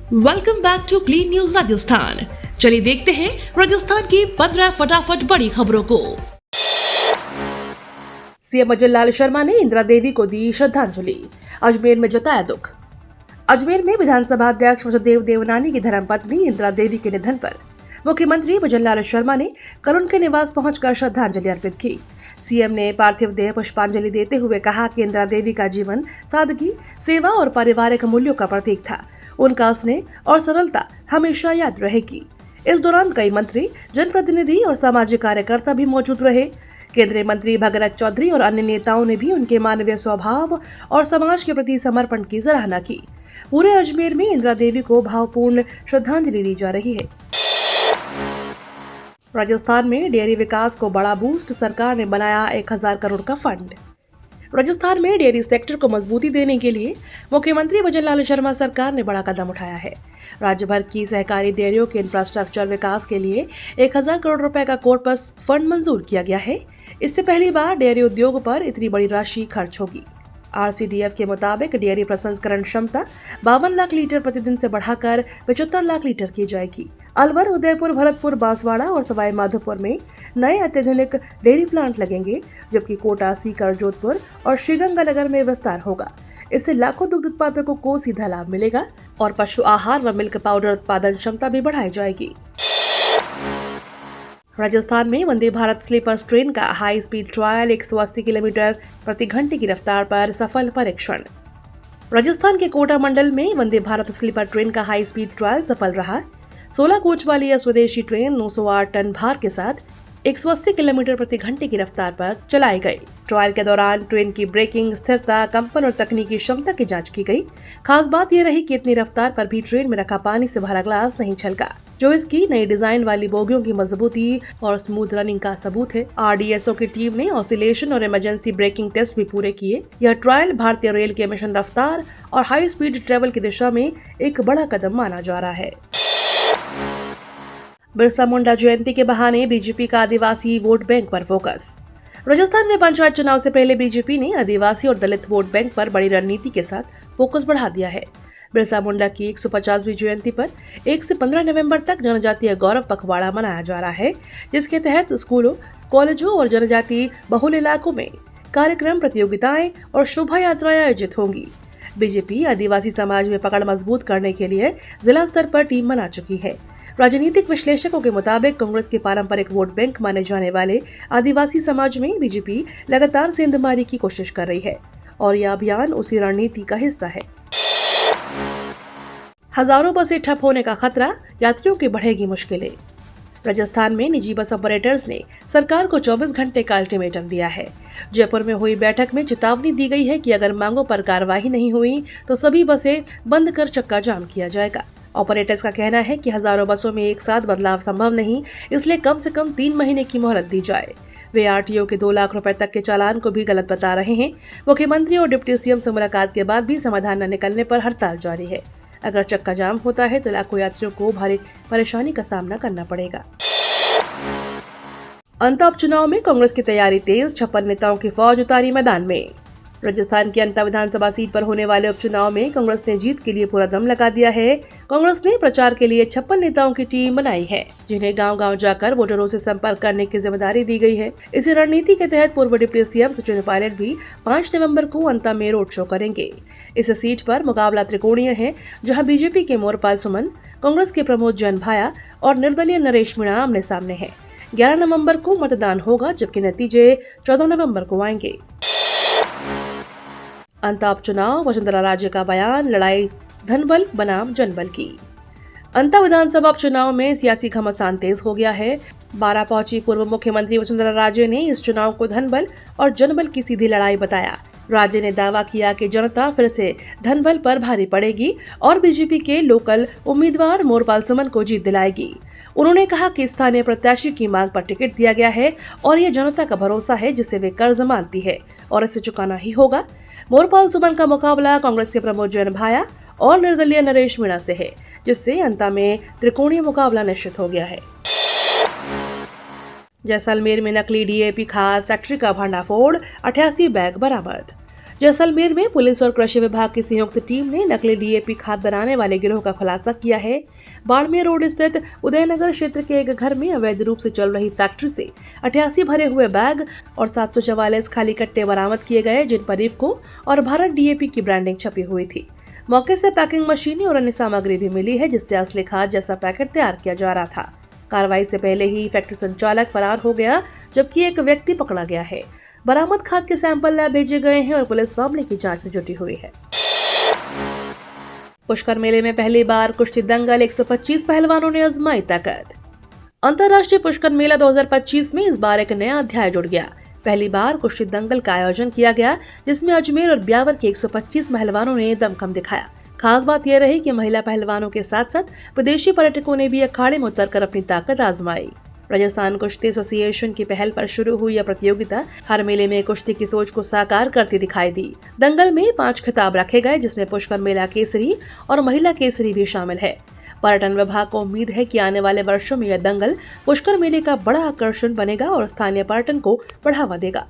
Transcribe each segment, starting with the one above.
Welcome back to clean news Rajasthan. चलिए देखते हैं राजस्थान की 15 फटाफट बड़ी खबरों को। सीएम भजनलाल शर्मा ने इंदिरा देवी को दी श्रद्धांजलि, अजमेर में जताया दुख। अजमेर में विधानसभा अध्यक्ष वसुदेव देवनानी की धर्मपत्नी इंदिरा देवी के निधन पर मुख्यमंत्री भजनलाल शर्मा ने कल उनके निवास पहुंचकर श्रद्धांजलि अर्पित की। सीएम ने पार्थिव देह पुष्पांजलि देते हुए कहा कि इंदिरा देवी का जीवन सादगी, सेवा और पारिवारिक मूल्यों का प्रतीक था। उनका स्नेह और सरलता हमेशा याद रहेगी। इस दौरान कई मंत्री, जनप्रतिनिधि और सामाजिक कार्यकर्ता भी मौजूद रहे। केंद्रीय मंत्री भगरत चौधरी और अन्य नेताओं ने भी उनके मानवीय स्वभाव और समाज के प्रति समर्पण की सराहना की। पूरे अजमेर में इंदिरा देवी को भावपूर्ण श्रद्धांजलि दी जा रही है। राजस्थान में डेयरी विकास को बड़ा बूस्ट, सरकार ने बनाया 1000 करोड़ का फंड। राजस्थान में डेयरी सेक्टर को मजबूती देने के लिए मुख्यमंत्री भजनलाल शर्मा सरकार ने बड़ा कदम उठाया है। राज्य भर की सहकारी डेयरियों के इंफ्रास्ट्रक्चर विकास के लिए 1000 करोड़ रुपए का कॉर्पस फंड मंजूर किया गया है। इससे पहली बार डेयरी उद्योग पर इतनी बड़ी राशि खर्च होगी। आरसीडीएफ के मुताबिक डेयरी प्रसंस्करण क्षमता 52 लाख लीटर प्रतिदिन से बढ़ाकर 75 लाख लीटर की जाएगी। अलवर, उदयपुर, भरतपुर, बांसवाड़ा और सवाई माधोपुर में नए अत्याधुनिक डेयरी प्लांट लगेंगे, जबकि कोटा, सीकर, जोधपुर और श्रीगंगानगर में विस्तार होगा। इससे लाखों दुग्ध उत्पादकों को सीधा लाभ मिलेगा और पशु आहार व मिल्क पाउडर उत्पादन क्षमता भी बढ़ाई जाएगी। राजस्थान में वंदे भारत स्लीपर ट्रेन का हाई स्पीड ट्रायल 180 किलोमीटर प्रति घंटे की रफ्तार पर सफल परीक्षण। राजस्थान के कोटा मंडल में वंदे भारत स्लीपर ट्रेन का हाई स्पीड ट्रायल सफल रहा। 16 कोच वाली यह स्वदेशी ट्रेन 908 टन भार के साथ 180 किलोमीटर प्रति घंटे की रफ्तार पर चलाई गई। ट्रायल के दौरान ट्रेन की ब्रेकिंग, स्थिरता, कंपन और तकनीकी क्षमता की जांच की गई। खास बात यह रही कि इतनी रफ्तार पर भी ट्रेन में रखा पानी से भरा ग्लास नहीं छलका, जो इसकी नई डिजाइन वाली बोगियों की मजबूती और स्मूथ रनिंग का सबूत है। आरडीएसओ की टीम ने ऑसिलेशन और इमरजेंसी ब्रेकिंग टेस्ट भी पूरे किए। यह ट्रायल भारतीय रेल के मिशन रफ्तार और हाई स्पीड ट्रेवल की दिशा में एक बड़ा कदम माना जा रहा है। बिरसा मुंडा जयंती के बहाने बीजेपी का आदिवासी वोट बैंक पर फोकस। राजस्थान में पंचायत चुनाव से पहले बीजेपी ने आदिवासी और दलित वोट बैंक पर बड़ी रणनीति के साथ फोकस बढ़ा दिया है। बिरसा मुंडा की 150वीं जयंती पर 1 से 15 नवंबर तक जनजातीय गौरव पखवाड़ा मनाया जा रहा है, जिसके तहत स्कूलों, कॉलेजों और जनजातीय बहुल इलाकों में कार्यक्रम, प्रतियोगिताएं और शोभा यात्राएं आयोजित होंगी। बीजेपी आदिवासी समाज में पकड़ मजबूत करने के लिए जिला स्तर पर टीम बना चुकी है। राजनीतिक विश्लेषकों के मुताबिक कांग्रेस के पारंपरिक वोट बैंक माने जाने वाले आदिवासी समाज में बीजेपी लगातार सेंधमारी की कोशिश कर रही है और यह अभियान उसी रणनीति का हिस्सा है। हजारों बसें ठप होने का खतरा, यात्रियों की बढ़ेगी मुश्किलें। राजस्थान में निजी बस ऑपरेटर्स ने सरकार को 24 घंटे का अल्टीमेटम दिया है। जयपुर में हुई बैठक में चेतावनी दी गई है कि अगर मांगों पर कार्रवाई नहीं हुई तो सभी बसें बंद कर चक्का जाम किया जाएगा। ऑपरेटर्स का कहना है कि हजारों बसों में एक साथ बदलाव संभव नहीं, इसलिए कम से कम 3 महीने की मोहलत दी जाए। वे आरटीओ के 2 लाख रुपए तक के चालान को भी गलत बता रहे हैं। मुख्यमंत्री और डिप्टी सीएम से मुलाकात के बाद भी समाधान न निकलने पर हड़ताल जारी है। अगर चक्का जाम होता है तो लाखों यात्रियों को भारी परेशानी का सामना करना पड़ेगा। अंता उपचुनाव में कांग्रेस की तैयारी तेज, 56 नेताओं की फौज उतारी मैदान में। राजस्थान की अंता विधानसभा सीट पर होने वाले उपचुनाव में कांग्रेस ने जीत के लिए पूरा दम लगा दिया है। कांग्रेस ने प्रचार के लिए 56 नेताओं की टीम बनाई है, जिन्हें गांव-गांव जाकर वोटरों से संपर्क करने की जिम्मेदारी दी गई है। इसी रणनीति के तहत पूर्व डिप्टी सीएम सचिन पायलट भी 5 नवंबर को अंता में रोड शो करेंगे। इस सीट पर मुकाबला त्रिकोणीय है, जहां बीजेपी के मोरपाल सुमन, कांग्रेस के प्रमोद जैन भाया और निर्दलीय नरेश मीणा आमने सामने है। 11 नवंबर को मतदान होगा, जबकि नतीजे 14 नवंबर को आएंगे। अंता उपचुनाव, वसुंधरा राजे का बयान, लड़ाई धनबल बनाम जनबल की। अंता विधानसभा उपचुनाव में सियासी घमासान तेज हो गया है। 12 पहुंची पूर्व मुख्यमंत्री वसुंधरा राजे ने इस चुनाव को धनबल और जनबल की सीधी लड़ाई बताया। राजे ने दावा किया कि जनता फिर से धनबल पर भारी पड़ेगी और बीजेपी के लोकल उम्मीदवार मोरपाल सुमन को जीत दिलाएगी। उन्होंने कहा कि स्थानीय प्रत्याशी की मांग पर टिकट दिया गया है और ये जनता का भरोसा है, जिसे वे कर्ज मानती है और इसे चुकाना ही होगा। मोरपाल सुमन का मुकाबला कांग्रेस के प्रमोद जैन भाया और निर्दलीय नरेश मीणा से है, जिससे अंता में त्रिकोणीय मुकाबला निश्चित हो गया है। जैसलमेर में नकली डीएपी खाद फैक्ट्री का भंडाफोड़, 88 बैग बरामद। जैसलमेर में पुलिस और कृषि विभाग की संयुक्त टीम ने नकली डीएपी खाद बनाने वाले गिरोह का खुलासा किया है। बाड़मेर रोड स्थित उदयनगर क्षेत्र के एक घर में अवैध रूप से चल रही फैक्ट्री से 88 भरे हुए बैग और 744 खाली कट्टे बरामद किए गए, जिन पर इफको और भारत डीएपी की ब्रांडिंग छपी हुई थी। मौके से पैकिंग मशीनें और अन्य सामग्री भी मिली है, जिससे असली खाद जैसा पैकेट तैयार किया जा रहा था। कार्रवाई से पहले ही फैक्ट्री संचालक फरार हो गया, जबकि एक व्यक्ति पकड़ा गया है। बरामद खाद के सैंपल लैब भेजे गए हैं और पुलिस मामले की जांच में जुटी हुई है। पुष्कर मेले में पहली बार कुश्ती दंगल, 125 पहलवानों ने आजमाई ताकत। अंतर्राष्ट्रीय पुष्कर मेला 2025 में इस बार एक नया अध्याय जुड़ गया। पहली बार कुश्ती दंगल का आयोजन किया गया, जिसमें अजमेर और ब्यावर के 125 पहलवानों ने दमखम दिखाया। खास बात यह रही कि महिला पहलवानों के साथ साथ विदेशी पर्यटकों ने भी अखाड़े में उतरकर अपनी ताकत आजमाई। राजस्थान कुश्ती एसोसिएशन की पहल पर शुरू हुई यह प्रतियोगिता हर मेले में कुश्ती की सोच को साकार करती दिखाई दी। दंगल में 5 खिताब रखे गए, जिसमें पुष्कर मेला केसरी और महिला केसरी भी शामिल है। पर्यटन विभाग को उम्मीद है कि आने वाले वर्षों में यह दंगल पुष्कर मेले का बड़ा आकर्षण बनेगा और स्थानीय पर्यटन को बढ़ावा देगा।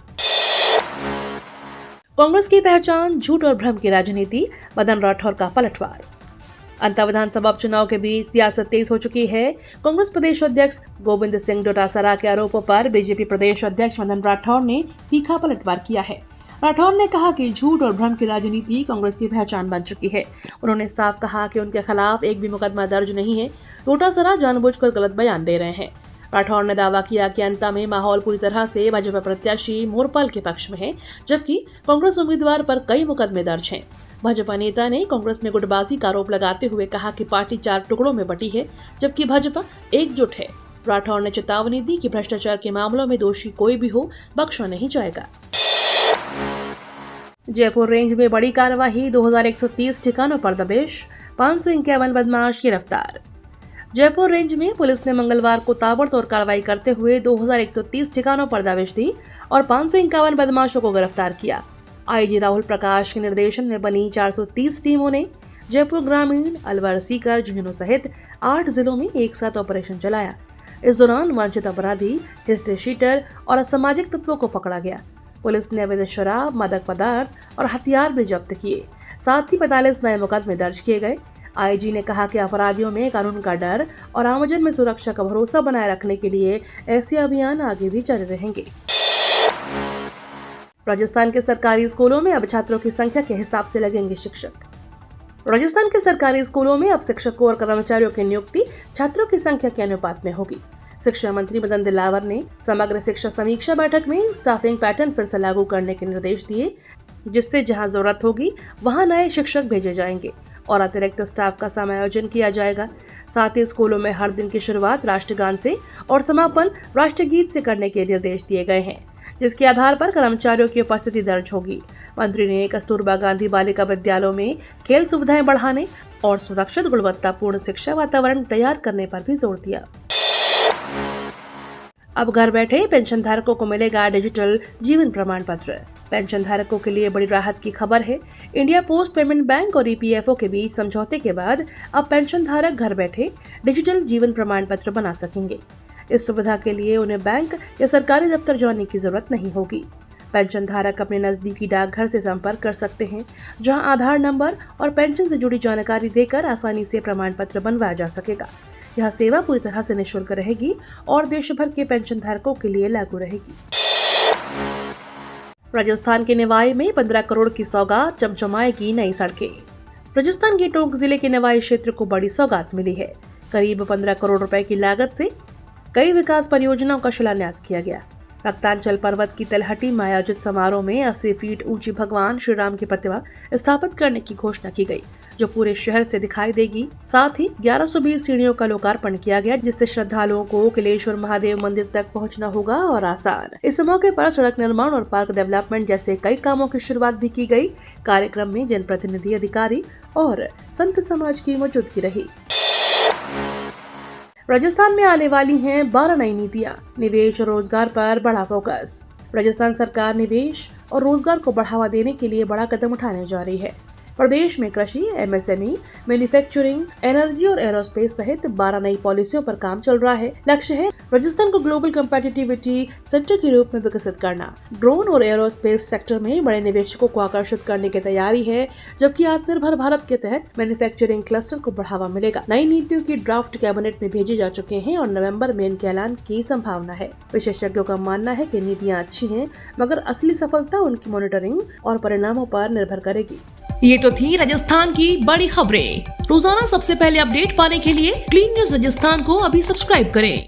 कांग्रेस की पहचान झूठ और भ्रम की राजनीति, मदन राठौर का पलटवार। अंतर विधानसभा उपचुनाव के बीच सियासत तेज हो चुकी है। कांग्रेस प्रदेश अध्यक्ष गोविंद सिंह डोटासरा के आरोपों पर बीजेपी प्रदेश अध्यक्ष मदन राठौर ने तीखा पलटवार किया है। राठौर ने कहा कि झूठ और भ्रम की राजनीति कांग्रेस की पहचान बन चुकी है। उन्होंने साफ कहा कि उनके खिलाफ एक भी मुकदमा दर्ज नहीं है। डोटासरा जानबूझकर गलत बयान दे रहे हैं। राठौर ने दावा किया कि अंता में माहौल पूरी तरह से भाजपा प्रत्याशी मोरपाल के पक्ष में है, जबकि कांग्रेस उम्मीदवार पर कई मुकदमे दर्ज हैं। भाजपा नेता ने कांग्रेस में गुटबाजी का आरोप लगाते हुए कहा कि पार्टी 4 टुकड़ों में बटी है, जबकि भाजपा एकजुट है। राठौर ने चेतावनी दी कि भ्रष्टाचार के मामलों में दोषी कोई भी हो, बख्शा नहीं जाएगा। जयपुर रेंज में बड़ी कार्रवाई, 2130 ठिकानों पर दबिश, 551 बदमाश गिरफ्तार। जयपुर रेंज में पुलिस ने मंगलवार को ताबड़तोड़ कार्रवाई करते हुए 2130 ठिकानों पर दबिश दी और 551 बदमाशों को गिरफ्तार किया। आईजी राहुल प्रकाश के निर्देशन में बनी 430 टीमों ने जयपुर ग्रामीण, अलवर, सीकर, झुंझुनू सहित 8 जिलों में एक साथ ऑपरेशन चलाया। इस दौरान वांछित अपराधी, हिस्ट्री शीटर और असामाजिक तत्वों को पकड़ा गया। पुलिस ने अवैध शराब, मादक पदार्थ और हथियार भी जब्त किए। साथ ही 45 नए मुकदमे दर्ज किए गए। आईजी ने कहा कि अपराधियों में कानून का डर और आमजन में सुरक्षा का भरोसा बनाए रखने के लिए ऐसे अभियान आगे भी जारी रहेंगे। राजस्थान के सरकारी स्कूलों में अब छात्रों की संख्या के हिसाब से लगेंगे शिक्षक। राजस्थान के सरकारी स्कूलों में अब शिक्षकों और कर्मचारियों की नियुक्ति छात्रों की संख्या के अनुपात में होगी। शिक्षा मंत्री मदन दिलावर ने समग्र शिक्षा समीक्षा बैठक में स्टाफिंग पैटर्न फिर से लागू करने के निर्देश दिए, जिससे जहां जरूरत होगी वहां नए शिक्षक भेजे जाएंगे और अतिरिक्त स्टाफ का समायोजन किया जाएगा। साथ ही स्कूलों में हर दिन की शुरुआत राष्ट्रगान से और समापन राष्ट्रगीत से करने के निर्देश दिए गए हैं, जिसके आधार पर कर्मचारियों की उपस्थिति दर्ज होगी। मंत्री ने कस्तूरबा गांधी बालिका विद्यालयों में खेल सुविधाएं बढ़ाने और सुरक्षित गुणवत्तापूर्ण शिक्षा वातावरण तैयार करने पर भी जोर दिया। अब घर बैठे पेंशन धारकों को मिलेगा डिजिटल जीवन प्रमाण पत्र। पेंशन धारकों के लिए बड़ी राहत की खबर है। इंडिया पोस्ट पेमेंट बैंक और ईपीएफओ के बीच समझौते के बाद अब पेंशन धारक घर बैठे डिजिटल जीवन प्रमाण पत्र बना सकेंगे। इस सुविधा के लिए उन्हें बैंक या सरकारी दफ्तर जाने की जरूरत नहीं होगी। पेंशन धारक अपने नजदीकी डाकघर से संपर्क कर सकते हैं, जहां आधार नंबर और पेंशन से जुड़ी जानकारी देकर आसानी से प्रमाण पत्र बनवाया जा सकेगा। यह सेवा पूरी तरह से निःशुल्क रहेगी और देश भर के पेंशन धारकों के लिए लागू रहेगी। राजस्थान के निवाई में 15 करोड़ की सौगात, चमचमाएगी नई सड़कें। राजस्थान के टोंक जिले के निवाई क्षेत्र को बड़ी सौगात मिली है। करीब 15 करोड़ रुपए की लागत से कई विकास परियोजनाओं का शिलान्यास किया गया। रक्तांचल पर्वत की तलहटी में आयोजित समारोह में 80 फीट ऊंची भगवान श्री राम की प्रतिमा स्थापित करने की घोषणा की गई, जो पूरे शहर से दिखाई देगी। साथ ही 1120 सीढ़ियों का लोकार्पण किया गया, जिससे श्रद्धालुओं को किलेश्वर महादेव मंदिर तक पहुंचना होगा और आसान। इस मौके पर सड़क निर्माण और पार्क डेवलपमेंट जैसे कई कामों की शुरुआत भी की गई। कार्यक्रम में जनप्रतिनिधि, अधिकारी और संत समाज की मौजूदगी रही। राजस्थान में आने वाली हैं 12 नई नीतियां, निवेश और रोजगार पर बड़ा फोकस। राजस्थान सरकार निवेश और रोजगार को बढ़ावा देने के लिए बड़ा कदम उठाने जा रही है। प्रदेश में कृषि, एमएसएमई, मैन्युफैक्चरिंग, एनर्जी और एरोस्पेस सहित 12 नई पॉलिसियों पर काम चल रहा है। लक्ष्य है राजस्थान को ग्लोबल कंपेटिटिविटी सेंटर के रूप में विकसित करना। ड्रोन और एरोस्पेस सेक्टर में बड़े निवेशकों को आकर्षित करने की तैयारी है, जबकि आत्मनिर्भर भारत के तहत मैन्युफैक्चरिंग क्लस्टर को बढ़ावा मिलेगा। नई नीतियों की ड्राफ्ट कैबिनेट में भेजे जा चुके हैं और नवंबर में इनके ऐलान की संभावना है। विशेषज्ञों का मानना है कि नीतियां अच्छी हैं, मगर असली सफलता उनकी मॉनिटरिंग और परिणामों पर निर्भर करेगी। ये तो थी राजस्थान की बड़ी खबरें। रोजाना सबसे पहले अपडेट पाने के लिए क्लीन न्यूज राजस्थान को अभी सब्सक्राइब करें।